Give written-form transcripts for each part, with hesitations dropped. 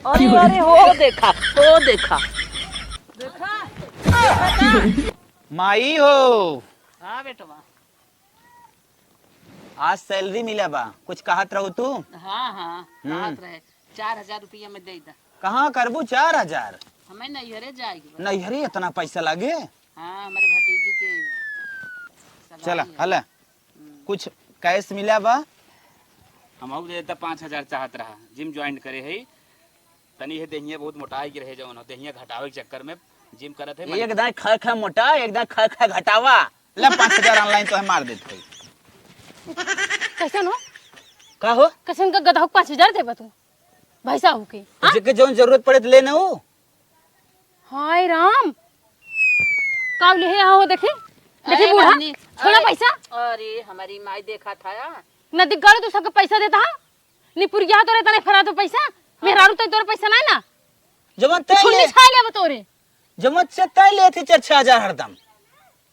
अरे अरे हो देखा देखा माई हो। हाँ बेटवा। आज सैलरी मिला बा, कुछ कहत रहू तू? हाँ हाँ बात रहे 4,000 रुपया में दे दा। कहाँ करबू 4,000? हमें नैहरे जाएगी। नैहरी इतना पैसा लागे? हाँ हमारे भतीजी के चला सगाई है। हला कुछ कैश मिला बा? हम देता 5,000 चाहत रहा जिम ज्वाइन करे है तनी है देहिया बहुत मोटाई के रहे जवन देहिया घटावे के चक्कर में जिम करत है। एकदम ख ख मोटा एकदम ख ख घटावा। ले 5,000 ऑनलाइन तो है मार देते है। कैसन हो का हो? कैसन का गधा 5,000 देबा तू भैसा हो के? जेके जौन जरूरत पड़े तो लेना हो। हाय राम का ले है हो देखे देखे अरे बूढ़ा बहनी, थोड़ा अरे- पैसा अरे हमारी माई देखा था नदी गड़ तू सबके पैसा देता हा नी पुरिया तोरे तने फरा तो पैसा मेहरारू तो तोरे पैसा नहीं ना जमन तय छुन्नी ले छा ले तोरे जमन से तय ले थी 6,000 हरदम।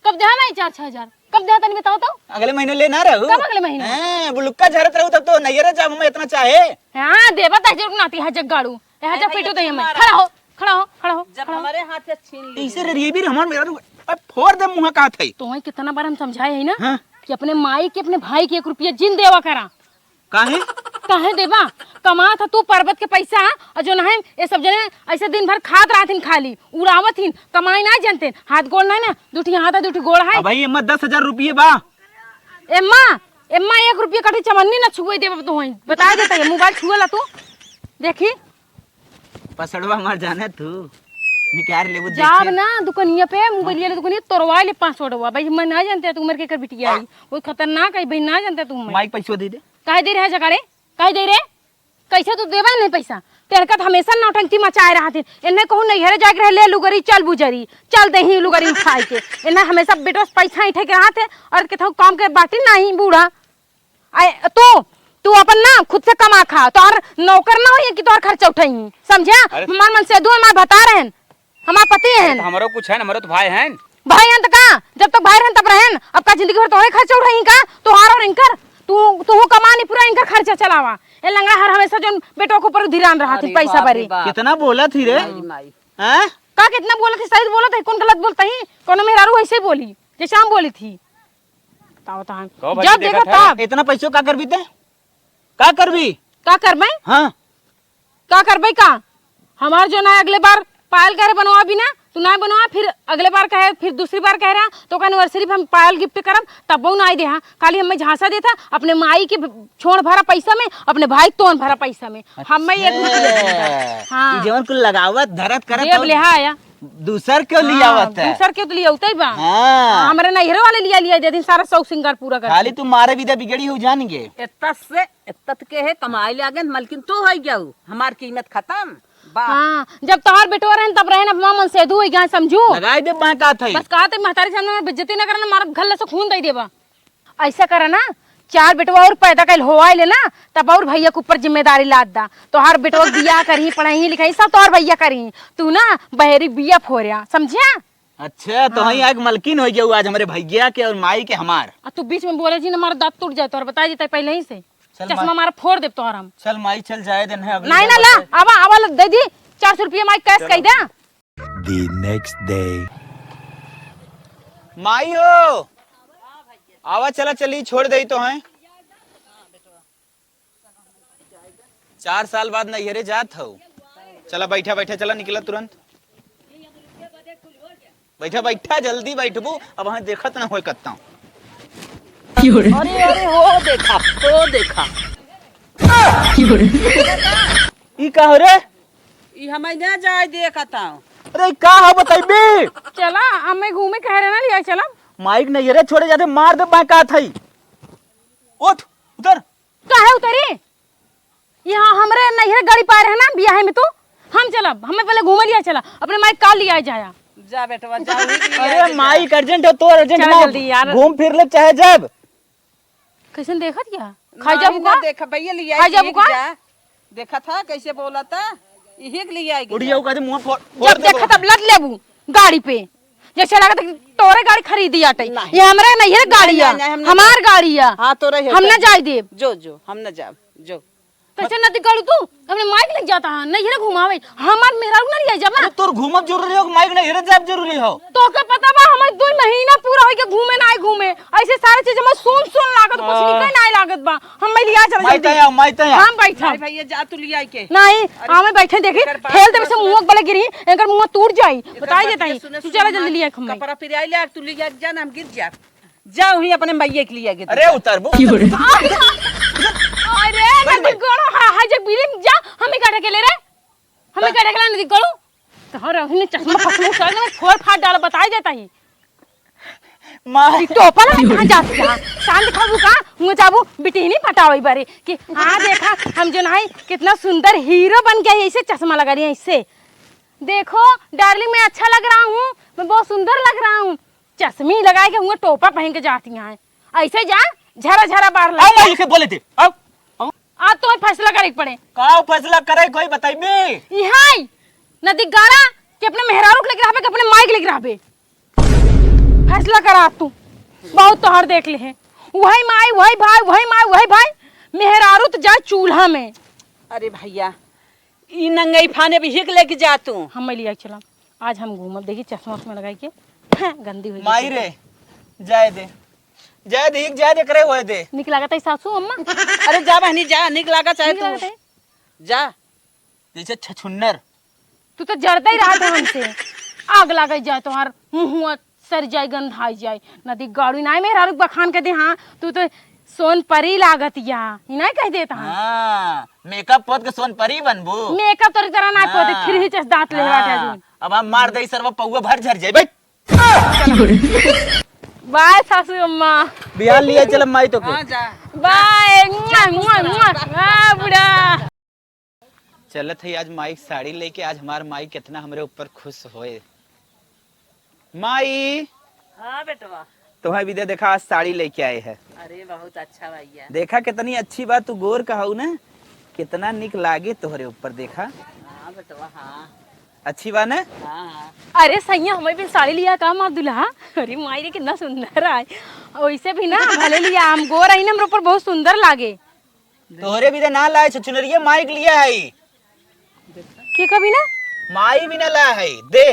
कब दे नहीं 4-6,000 कब दे तनी बताओ तो अगले महीने लेना रहू। कब अगले महीने? हां बुलुक्का झरत रहू तब तो नैहरे जा मैं इतना चाहे। हां देबा ता जरूर नाती है जग्गाड़ू है जा पेटो दे मैं खड़ा हो खड़ा हो खड़ा हो जब हमारे हाथ से छीन ली इसे रे भी हमार मेरा अब फोड़ दे मुंह का थई। तो ही कितना बार हम समझाए है ना हाँ? कि अपने माई के अपने भाई के 1 रुपया जिन देवा करा काहे? काहे देवा कमा था तू पर्वत के पैसा और जो नहीं ये सब जने ऐसे दिन भर खात रहथिन खाली उड़ावत हिन कमाई नहीं जानते हाथ गोड़ नहीं ना दूठी हाथ है दूठी गोड़ है। भाई एम्मा 10,000 रुपये बा। एम्मा एम्मा 1 रुपया कटी चमन्नी ना छुए देवा तो ही बता देता है मोबाइल छुएला तू देखी पसड़वा मार जाने तू निकाल लेबू जाब ना दुकानिया पे मोबाइल ले दुकानिया तोड़वा ले 500 डवा भाई मैं ना जानते तू मेरे के कर बिटिया आई वो खतरनाक है भाई ना जानते तू मैं माइक पैसा दे दे। काहे दे रहे जगाड़े काहे दे रे कैसे तू देबा नहीं पैसा तेरे का हमेशा नौटंकी मचाए रहते इन्हें कहूं नैहरे जाके रह ले लुगरी चल बुजरी चल दही लुगरी उठाए के इन्हें हमेशा बेटो पैसा इठे के रहते और कहता काम के बाटी नहीं बूढ़ा आए तू अपन ना खुद से कमा खा तो और नौकर ना हो कि तोर खर्चा उठाई समझा हमार मन से दो हमार बता रहे हैं हमार पति हैं हमारो कुछ है हमारो तो भाई हैं भाई हैं तो का जब तक भाई रहन तब रहन अब का जिंदगी भर तोरे खर्चा उठाई का तोहार और इनकर तू कमानी पूरा इनका खर्चा चलावा ए लंगड़ा हर हमेशा जो बेटों के ऊपर धिरान रहा थी पैसा भरी कितना बोला थी रे? माई हैं? का कितना बोला थी सही बोला था कौन गलत बोलता ही कौन मेहरारू ऐसे ही बोली जैसे हम बोली थी ताओ तान कहो भाई जब देखा देखा था। तब इतना पैसों का करबी ते? का करबी? का करबे हां का करबे का हमार जो ना अगले बार पायल कह रहे बनवा भी ना तू ना बनवा फिर अगले बार कहे फिर दूसरी बार कह रहा तो एनिवर्सरी पे हम पायल गिफ्ट करम तब वो ना दे हाँ खाली हमें झांसा देता अपने माई के छोड़ भरा पैसा में अपने भाई तोन भरा पैसा में हमें एक हाँ जीवन को लगावत धरत करत देव ले आया दूसर क्यों लिया आवत है? दूसर के तो लिया उतई बा हां हमारे नैहरे वाले लिया दे दिन सारा शौक सिंगार पूरा कर खाली तू मारे विदा बिगड़ी हो जानेंगे। इतना से इतना के है कमाई लागे मलकिन तो है क्या हमार कीमत खत्म बाप हाँ जब तोहर बेटो रहन तब रहन अपना मन से दू गया समझू लगाई दे बा का थई। बस कहते महतारी सामने बेइज्जती न करना मार गले से खून दे देबा ऐसा करे ना 4 बेटवा और पैदा कैल होवाई ले ना तब और भैया के ऊपर जिम्मेदारी लाद दा तोहर बेटवा बिया करी पढ़ाई लिखाई सब तोहर भैया करी तू ना बहरी बिया फोरिया समझिया। अच्छा तो हई आग मलकिन हो गया आज हमारे भैया के और माई के हमार। तू बीच में बोले जी ना हमारा दांत टूट जाए तोहर बता देता पहले ही से चश्मा हमारा फोड़ दे तोहर हम चल माई चल जाए दिन है अगली नहीं ना ला आवा दे दी 400 रुपया माई कैश कह दे। The next day. माई हो आवा चला चली छोड़ दई तो हैं 4 साल बाद नैहरे जात हो। चला बैठा बैठा चला निकला तुरंत बैठा जल्दी बैठबू अब वहां देखत ना होय कत्ता। अरे अरे हो देखा ई का हो रे? ई हमें ना जाए देखा था अरे का हो बताइबे? चला हमें घूमे कह रहे ना लिया चला माइक नैहरे छोड़े जाते मार दे बा का थई। उठ उधर काहे उतरी यहाँ हमरे नैहरे गाड़ी पाए रहे ना बियाह में तो हम चलब हमें पहले घूमे लिया चला अपने माइक काल लिया जाया जा बेटवा जा अरे माइक अर्जेंट हो तो अर्जेंट चल ना जल्दी यार। घूम फिर ले चाहे जब कैसे देखत क्या खाई जाबू का देखा भैया लिया खाई जाबू का देखा था कैसे बोला था यही के लिए आएगी उड़िया का मुंह फोड़ जब देखा तब लद लेबू गाड़ी पे जैसे लगा तोरे गाड़ी खरीदी आटे ये हमरे नैहरे गाड़ी है नहीं, हम ना हमार गाड़ी है हाँ तो रहे हम ना जाए देब जो हम ना जाब जो कैसे नदी गड़ू तू अपने माइक लग जाता है नहीं रे घुमावे हमार मेहरा ना रह जाबा अरे तोर घूमब जरूरी हो माइक नहीं हेरे जाब जरूरी हो। तो के पता बा हमार 2 महीना पूरा होई के घूमे ना आई घूमे ऐसे सारे चीज में सुन लागत कुछ निकल ना लागत बा हम लिया चल माइते हम बैठा भाई भैया जा तू लिया के नहीं हमें बैठे देखी खेल देवे से मुंह बले गिरी एकर मुंह टूट जाई बताई देताई तू चला जल्दी लिया हम कपड़ा फिर आई ले तू लिया जा ना हम गिर जा जाओ ही अपने मैये के लिया के अरे उतरबो अरे नदी गड़ो हा जे बिलिंग जा हमें काटे के ले रे हमें काटे के नदी गड़ो तो हर हमने चश्मा फसलो कर में फोड़ फाड़ डाल बताई देता ही माई टोपा ना कहां जाती है शान दिखाबू का मुंह जाबू बिटिनी पटावई बारे कि हां देखा हम जो नहीं कितना सुंदर हीरो बन गया ऐसे चश्मा लगा रही है इससे देखो डार्लिंग मैं अच्छा लग रहा हूं मैं बहुत सुंदर लग रहा हूं चश्मी लगाए के हुआ टोपा पहन के जाती हैं ऐसे जा झरा झरा बाहर आओ माई के बोले थे आओ आज तो फैसला करे पड़े का फैसला करे कोई बताइबे इहाई नदी गाड़ा कि अपने मेहरारू के लेके रहबे कि अपने माई के लेके रहबे फैसला करा तू बहुत तोहर देख ले है वही माई वही भाई वही माई वही भाई मेहरारू तो जाए चूल्हा में अरे भैया ई नंगई फाने भी हिक लेके जा तू हम लिया चला आज हम घूमब देखी चश्मा उसमें लगाई के गंदी हुई माई रे जाए दे करे होए दे निक लागत है सासू अम्मा अरे जा बहनी जा निक लागा चाहे निक लागत है तू जा जैसे छछुन्नर तू तो जड़ता ही रहा था हमसे आग लग जाए तुम्हार मुंह सर जाए गंधाई जाए नदी गाड़ी ना मेहरारू बखान के दे हाँ तू तो सोन परी लागत या नहीं कह देता हां मेकअप पोत के सोन परी बनबू मेकअप तोरी तरह ना पोते फिर ही चस दांत ले बाटे दून अब हम मार दई सरवा पौवा भर झर जाई बैठ बाय सासू अम्मा बिहार लिया चल माई तो के हां जा बाय मुआ बुढ़ा चलत है आज माई साड़ी लेके आज हमार माई कितना हमरे ऊपर खुश होए माई हां बेटवा तुम्हें भी देखा आज साड़ी लेके आए है अरे बहुत अच्छा भैया देखा कितनी अच्छी बात तू गोर कहू ना कितना निक लागे तोहरे ऊपर देखा हां बेटवा हां अच्छी बात है हां अरे सैया हमें भी साड़ी लिया का मार दुल्हा अरे माई रे कितना सुंदर है वैसे भी ना भले लिया हम गोर आई ना हमरे ऊपर बहुत सुंदर लागे तोहरे भी ना लाए छुनरिया माई के लिया है के कभी ना माई भी ना ला है दे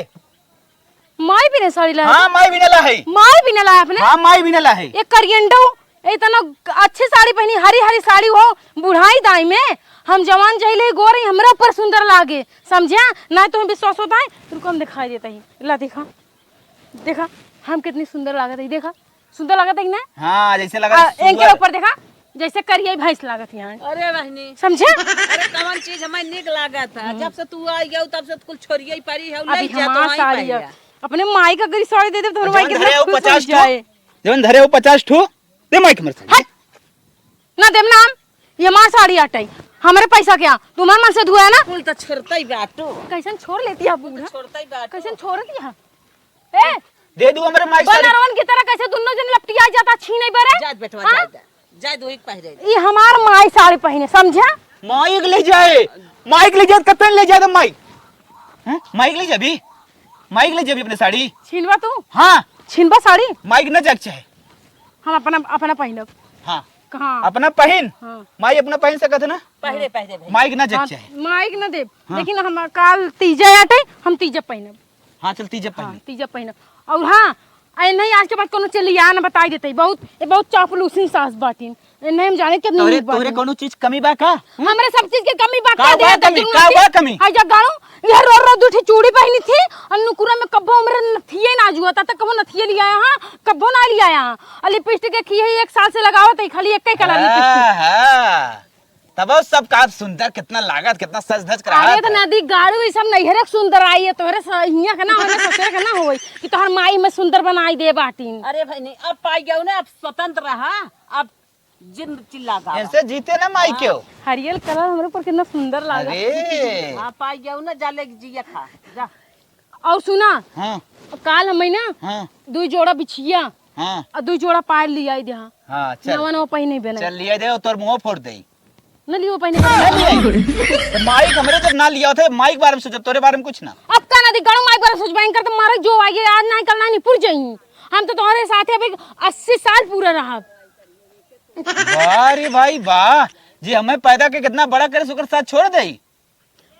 माई भी ने साड़ी ला हाँ माई भी ना ला है माई भी ने लाया अपने हाँ माई भी ना ला है एक करियंडो इतना अच्छी साड़ी पहनी हरी हरी साड़ी हो बुढ़ाई दाई में हम जवान जहिले गोरे हमरा ऊपर सुंदर लागे समझिया ना तुम्हें विश्वास होता है तुमको हम दिखाई देता ही ला देखा देखा हम कितनी सुंदर लागत है देखा सुंदर लागत है ना हाँ जैसे लगा इनके ऊपर देखा जैसे करिए भैंस लागत यहाँ अरे बहनी समझे अरे कौन चीज हमें निक लागा था जब से तू आई गया तब से कुल छोरिया ही परी है अभी ले जा तो हमार आई साड़ी पाई है। अपने माई का अगर साड़ी दे दे तो माई के धरे हो खुश हो 50 जाए जवन धरे हो 50 ठो दे माई के मर ना देम नाम ये हमार साड़ी आटाई हमारे पैसा क्या तुम्हारे मन से धुआ है ना कुल तो छोड़ता ही बाटो कैसन छोड़ लेती है बूढ़ा छोड़ता ही बाटो कैसन छोड़ दिया ए दे दू हमरे माई साड़ी बनरवन की तरह कैसे दोनों जन लपटिया जाता छीने बरे जा बेटवा हाँ? जा दो एक पहरे ये हमार माई साड़ी पहने समझा माई के ले जाए माई के ले जाए कतन ले जाए माई हैं माई के ले जाबी माई के ले जाबी अपने साड़ी छीनवा तू हाँ छीनवा साड़ी माई के न जग चाहे हम अपना पहनब हाँ कहाँ अपना पहन हाँ माई अपना पहन सकत है ना पहरे पहरे भाई माई के न जग चाहे माइक न देब लेकिन हम काल तीजा आटे हम तीजा पहनब हाँ चलती जब हाँ पहन तीजा पहनब और हाँ आई नहीं आज के बाद कोनो चलिया न बताई देते बहुत चापलूसी सास बाटिन नहीं हम जाने कितनी तोरे नीक बाटिन। तोरे कोनो चीज कमी बा का हमरे सब चीज के कमी बात का बा कमी का बा कमी आई जा गाड़ो ये रो दूठी चूड़ी पहनी थी और नुकुरा में कब्बो हमरे नथिये ना जुआ था कब्बो नथिये लिया यहाँ कब्बो ना लिया यहाँ और लिपस्टिक के की है 1 साल से लगावत है खाली एक ही कलर लिपस्टिक तब सब का सुंदर कितना लागत कितना सज धज करा अरे तो नदी गाड़ू ये सब नहीं हरे सुंदर आई है तोहरे हिया का ना होने ससुर का ना होई कि तोहर माई में सुंदर बनाई दे बाटिन अरे भाई नहीं अब पाई गया ना अब स्वतंत्र रहा अब जिन चिल्ला गा ऐसे जीते ना माई क्यों हरियल कलर हमरे ऊपर कितना सुंदर लागा अरे हां पाई गया ना जाले जिया खा जा और सुना हाँ काल हमें ना हाँ 2 जोड़ा बिछिया हाँ और 2 जोड़ा पायल लिया दे हां हाँ चल नवा नवा पहिने बना चल लिया दे तोर मुंह फोड़ दे न लियो पहिने तो माइक हमरे जब ना लिया थे माइक बारे में सोचब तोरे बारे में कुछ ना अब का नदी गणो माइक बारे सोच बैंक कर तो मारे जो आगे आज नहीं कल नहीं पुर जाई हम तो तुम्हारे साथ अभी 80 साल पूरा रहा वाह रे भाई वाह जी हमें पैदा के कितना बड़ा करे सुकर साथ छोड़ दे।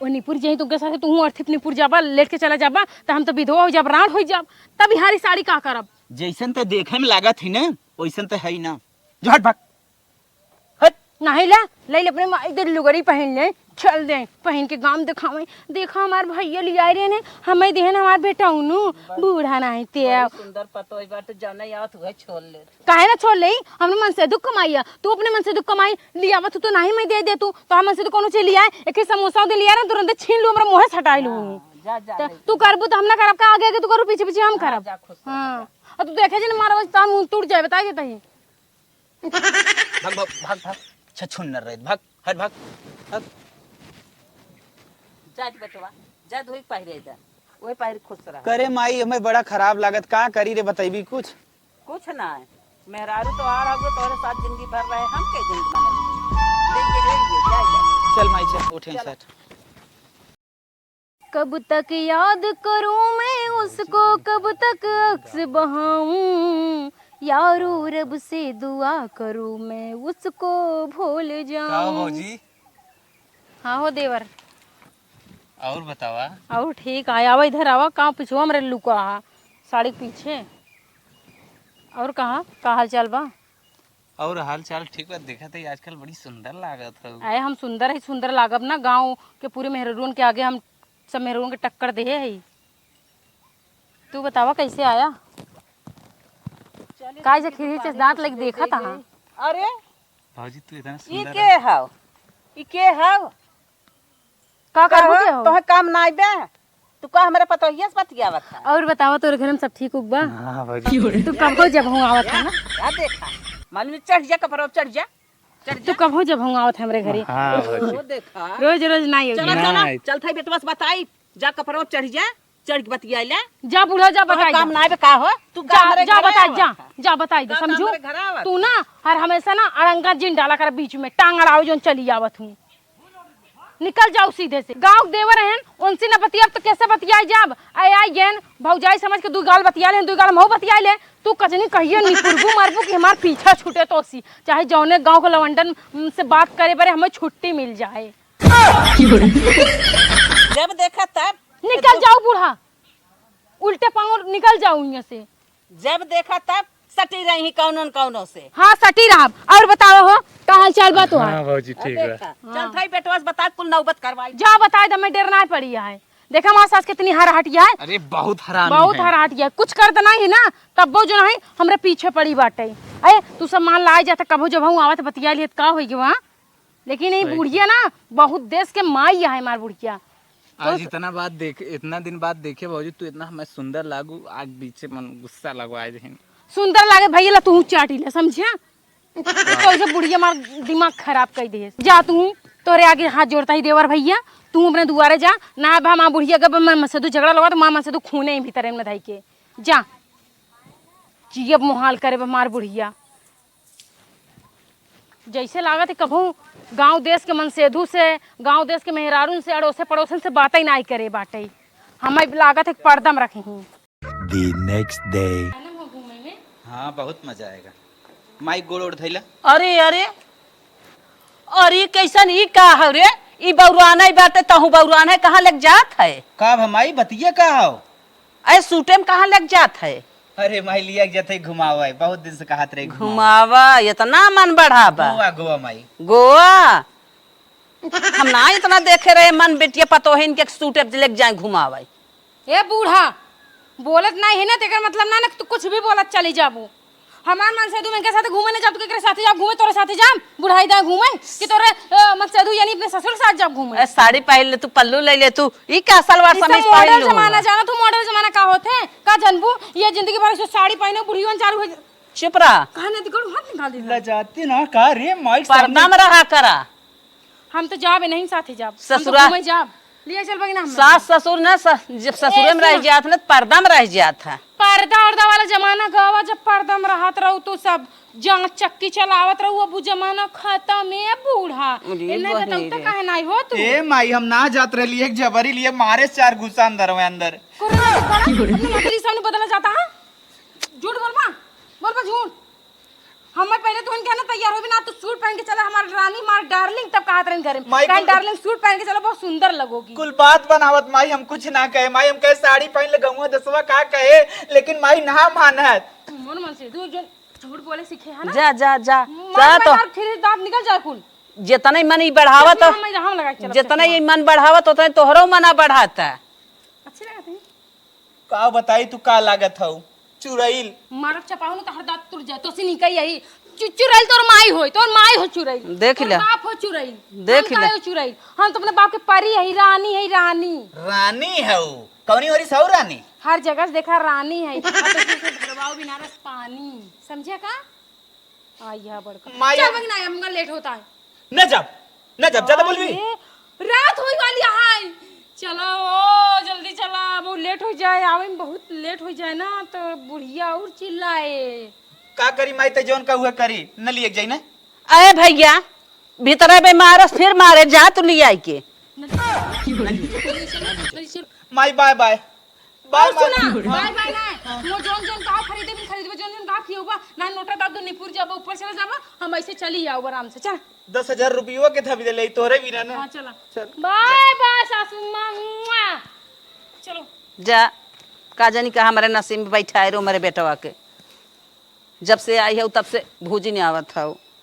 ओ निपुर जही तुमके साथे तू अर्थिप निपुर जाबा लेट के चला जाबा त हम तो विधवा हो जाब राण हो जाब तब हारी साड़ी का करब। जैसन तो देखे में लागत ही ना वैसन तो है ही ना। जो हट भाग हट। नहीं ला ले अपने माई दे लुगरी पहन ले चल दे पहन के गांव दिखावे देखा हमार भैया लिया रे ने हमें देहन हमार बेटा उनु बूढ़ा नहीं ते सुंदर पतोई बात जाने आवत हुए छोड़ ले। काहे ना छोड़ ले हमने मन से दुख कमाई तू अपने मन से दुख कमाई लिया तू तो नहीं मैं दे दे तू तो हम मन से तो कोनो चीज लिया एक समोसा दे लिया ना तुरंत छीन लू हमरा मुंह से हटाई लू। जा जा तू करबू तो हम ना करब का आगे आगे तू करू पीछे पीछे हम करब। जा खुश हां और तू देखे जे मारा बस ता मुंह टूट जाए बता जे तही भाग भाग भाग भाग छछुन्नर रहे भाग हट भाग भाग। जा बेटवा जा धोई पहिरे जा वही पहिर खुश रह। करे माई हमें बड़ा खराब लागत का करी रे बताइबी कुछ। कुछ ना है मेहरारू तो आ रहा तोरे साथ जिंदगी भर रहे हम के जिंदगी बनाएंगे ले जा जा। चल माई चल उठे सेट। कब तक याद करूं मैं उसको कब तक अक्स बहाऊं यारो रब से दुआ करूं मैं उसको भूल जाऊं। भौजी हाँ हो देवर और बतावा और ठीक आया आवा इधर आवा कहाँ पीछे हमरे लुका साड़ी के पीछे और कहाँ का हाल चाल बा। और हाल चाल ठीक बा देखा था आजकल बड़ी सुंदर लागत है। आए हम सुंदर लागब ना गांव के पूरे मेहरून के आगे हम सब मेहरून के टक्कर दे है। तू बतावा कैसे आया काय जे खिरी से दांत लग देखा था। अरे भौजी तू इतना ई सुंदर के हाव ई के हाव का करबो के हो तोहे काम ना आइबे तू का हमरे पता हियस बतियावत है। और बतावा तोरे घर में सब ठीक उग बा। हां भौजी तू कब हो जब हूँ आवत है ना या देखा मालूम चढ़ जा कपड़ा चढ़ जा तू कब हो जब हूँ आवत है हमरे घरे हां भौजी वो देखा रोज रोज नहीं होगी। चला चला चल थाई बेटवा से बताई जा कपड़ा चढ़ जा चढ़ के बतियाइला जा बूढ़ा जा बताई काम ना आइबे का हो तू का जा हमरे जा घरे बताई आवत जा है। जा बताई दे का समझू हमरे घरे आवत तू ना हर हमेशा ना अड़ंगा जिन डाला कर बीच में टांग अड़ाओ जो चली आवत हूँ निकल जाओ सीधे से गांव देवर हैं उनसे ना बतियाब तो कैसे बतियाई जाब आई आई गेन भौजाई समझ के दू गाल बतिया ले दू गाल मऊ बतिया ले तू कजनी कहिए निपुरबू मारबू कि हमार पीछा छूटे तो सी चाहे जौने गांव के लवंडन से बात करे बरे हमें छुट्टी मिल जाए। जब देखा तब निकल जाओ बूढ़ा उल्टे पाँव निकल जाओ यहाँ से। जब देखा तब सटी रही कौनों कौनों से। हाँ सटी रहा और बताओ हो का हाल चाल बा तो हां भौजी ठीक है। देखा चल थाई बेटवा से बता कुल नौबत करवाई जा बताए दे मैं डरना ही पड़ी है। देखा हमारे सास कितनी हराहटिया है अरे बहुत हरामी बहुत है। हराहटिया है कुछ कर देना ही ना तब वो जो नहीं हमरे पीछे पड़ी बाटे। अरे तू सब मान लाई जाता कबो जब हूँ आवत बतिया लिए का होगी वहाँ लेकिन ये बुढ़िया ना बहुत देश के माई है हमार बुढ़िया। आज इतना दिन बाद देखे भौजी तू इतना हमें सुंदर लागू आज बीच मन गुस्सा लगो आज दिन सुंदर लागे भैया ला तू चाटी ले समझिया तो बुढ़िया मार दिमाग खराब कर दे जा तू तोरे आगे हाथ जोड़ता ही देवर भैया तू अपने दुआरे जा ना भा माँ बुढ़िया का मैं मसदू झगड़ा लगा तो माँ मसदू खूने ही भीतर में धाई के जा जियब मुहाल करे मार बुढ़िया जैसे लागत है कभू गांव देश के मनसेधु से गांव देश के मेहरारून से अड़ोसे पड़ोसन से बातें ही नहीं करे बाटे हमें लागत है पर्दा में रखी हूँ। The next day. हां बहुत मजा आएगा। माई गोड़ उड़ धइला अरे अरे अरे कैसन ई का है रे ई बौराना बाटे तहु बौराना है कहाँ लग जात है। का भमाई बतिया का हो अरे सूटे में कहाँ लग जात है। अरे माई लिया जाते घुमावा है बहुत दिन से कहत रहे घुमावा इतना मन बढ़ावा गोवा गोवा माई गोवा हम ना इतना देखे रहे मन बेटिया पतोहिन के सूटे पे लेके जाए घुमावा। ए बूढ़ा बोलत नहीं है ना तेकर मतलब ना तू कुछ भी बोलत चली जाबू हमार मन से तू मैं के साथ घूमे ना जा तू केकरे साथ जा घूमे तोरे साथ जा बुढ़ाई दा घूमे कि तोरे मन से यानी अपने ससुर के साथ जा घूमे। अरे साड़ी पहन ले तू पल्लू ले ले तू ई का सलवार समीज पहन मॉडल लो। जमाना जाना तू मॉडल जमाना का होथे का जनबू ये जिंदगी भर से साड़ी पहने बुढ़ियों चालू हो चुप रहा कहां ने दिगड़ हाथ निकाल दी लजाती ना का रे माई पर्दा में रहा करा। हम तो जाबे नहीं साथे जाब ससुरा घूमे जाब लिया चल बगी ना सास ससुर ना जब ससुरे में रह जात ना पर्दा में रह जात है। पर्दा उर्दा वाला जमाना गवा जब पर्दा में रहत रहू तो सब जंग चक्की चलावत रहू अब जमाना खत्म है बूढ़ा इन्ने बताऊ तो काहे नहीं हो तू ए माई हम ना जात रही एक जबरी लिए मारे चार गुस्सा अंदर में अंदर कोरोना अपनी मंत्री सामने बदला जाता है झूठ बोल बा झूठ हमें पहले तो उनके ना तैयार हो भी ना, तो सूट पहन के चला हमारी रानी, हमारी डार्लिंग, तब कहा था घर में माई कहीं को- डार्लिंग सूट पहन के चलो बहुत सुंदर लगोगी। कुल बात बनावत माई, हम कुछ ना कहे माई, हम कहे साड़ी पहन ले गहुआ दसवा का कहे, लेकिन माई ना मानत। मन मन से तू जो झूठ बोले सीखे है ना, जा जा जा मार तो मार फिर दांत निकल जाए कुल। जितना ही मन ही बढ़ावत हो, हम लगा के चलो जितना ही मन बढ़ावत होता है तोहरो मना बढ़ाता है। अच्छे लगते हैं। का बताई तू का लागत हऊ चुरैल। मारक चपाऊ तो हर दांत टूट जाए तो सी निकल यही चुरैल तोर माई होई, तोर माई हो चुरैल, देख तोर ले। बाप हो चुरैल, देख हम ले। काहे हो चुरैल, हम तो अपने बाप के परी है, रानी है, रानी रानी हऊ कौनी होरी सऊ रानी। हर जगह से देखा रानी है। अब तो सिर्फ भरवाओ बिना रस पानी, समझे का? आइया बड़का माई- चल बगना है, हमका लेट होता है। न जब ज्यादा बोलबी। अरे, रात होई वाली है, चलो ओ जल्दी चला, बहुत लेट हो जाए, आवे में बहुत लेट हो जाए ना तो बुढ़िया और चिल्लाए। का करी माई ते जौन का हुआ करी, न लिए जाई ना। अरे भैया भीतर में मारस फिर मारे, जा तू ले आई के। माई बाय बाय बाय सुना माई। बाय बाय ना, मो जोन जोन का खरीदे भी खरीदबे, जोन जोन का खियोबा ना, नोटा दादू निपुर जाबा, ऊपर चला जाबा, हम ऐसे चली आओ आराम से। चल 10,000 रुपये के थबी दे ले तोरे भी ना। हां चला, चल। बाय बाय सासू मां, मुआ। चलो जा का जानी का हमारे नसीब में बैठा है रो मेरे बेटवा के, जब से आई है तब से भूजी नहीं आवत है।